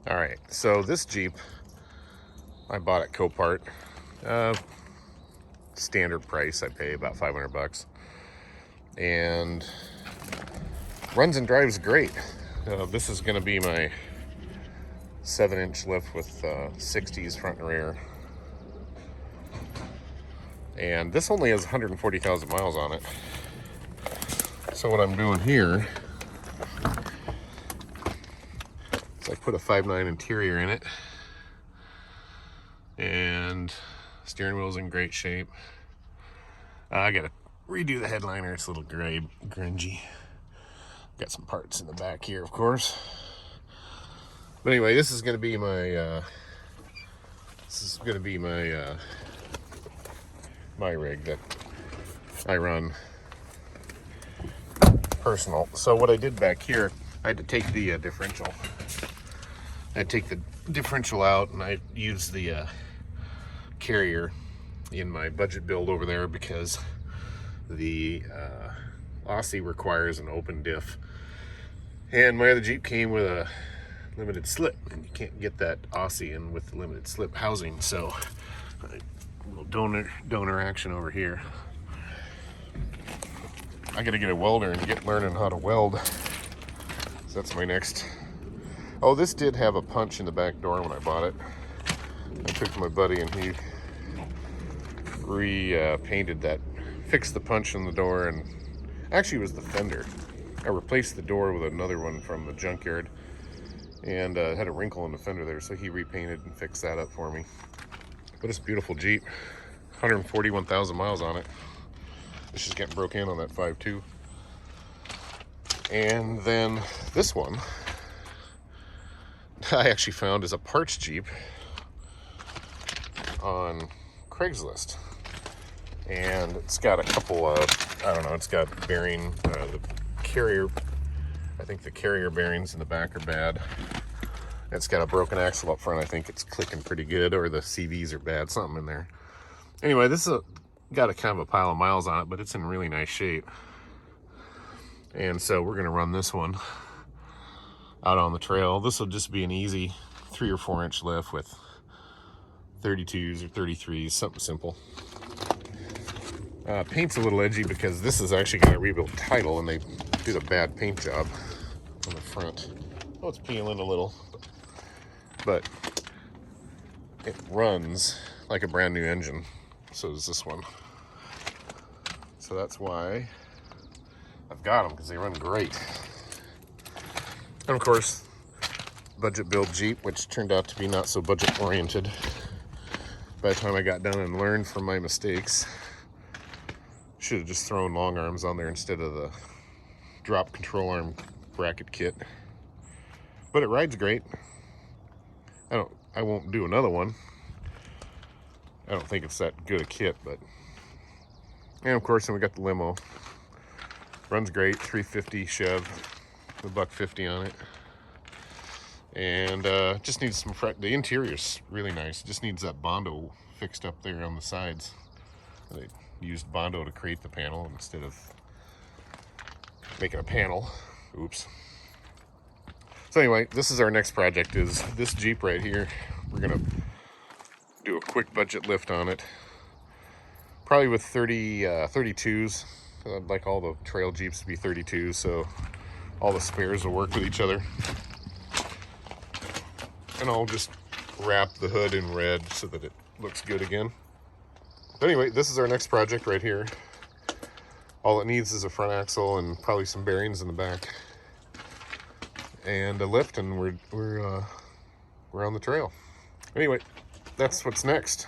All right, so this Jeep I bought at Copart. Standard price, I pay about 500 bucks. And runs and drives great. This is going to be my 7-inch lift with 60s front and rear. And this only has 140,000 miles on it. So what I'm doing here is I put a 5.9 interior in it. And steering wheel's in great shape. I gotta redo the headliner. It's a little gray, grungy. Got some parts in the back here, of course. But anyway, this is gonna be my my rig that I run personal. So what I did back here, I had to take the differential. I take the differential out, and I used the carrier in my budget build over there because the Aussie requires an open diff, and my other Jeep came with a limited slip, and you can't get that Aussie in with the limited slip housing. So a little donor action over here. I gotta get a welder and get learning how to weld. So that's my next. Oh, this did have a punch in the back door when I bought it. I took to my buddy and he painted that, fixed the punch in the door, and actually it was the fender. I replaced the door with another one from the junkyard, and had a wrinkle in the fender there, so he repainted and fixed that up for me. But it's a beautiful Jeep, 141,000 miles on it. It's just getting broke in on that 5.2. And then this one I actually found is a parts Jeep on Craigslist, and it's got a couple of, I don't know, it's got bearing, the carrier, I think the carrier bearings in the back are bad. It's got a broken axle up front. I think it's clicking pretty good, or the CVs are bad, something in there. Anyway, this is got a kind of a pile of miles on it, but it's in really nice shape. And so we're gonna run this one out on the trail. This will just be an easy 3 or 4 inch lift with 32s or 33s, something simple. Paint's a little edgy because this is actually going to rebuild title, and they did a bad paint job on the front. Oh, it's peeling a little, but it runs like a brand new engine. So does this one. So that's why I've got them, because they run great. And of course, budget build Jeep, which turned out to be not so budget oriented by the time I got done and learned from my mistakes. Should have just thrown long arms on there instead of the drop control arm bracket kit. But it rides great. I won't do another one. I don't think it's that good a kit, but. And of course, then we got the limo. Runs great, 350 Chev. The $150 on it, and just needs some the interior's really nice. Just needs that Bondo fixed up there on the sides. They used Bondo to create the panel instead of making a panel. Oops. So anyway, this is our next project, is this Jeep right here. We're gonna do a quick budget lift on it, probably with 32s. I'd like all the trail Jeeps to be 32s, so all the spares will work with each other. And I'll just wrap the hood in red so that it looks good again. But anyway, this is our next project right here. All it needs is a front axle and probably some bearings in the back, and a lift, and we're on the trail. Anyway, that's what's next.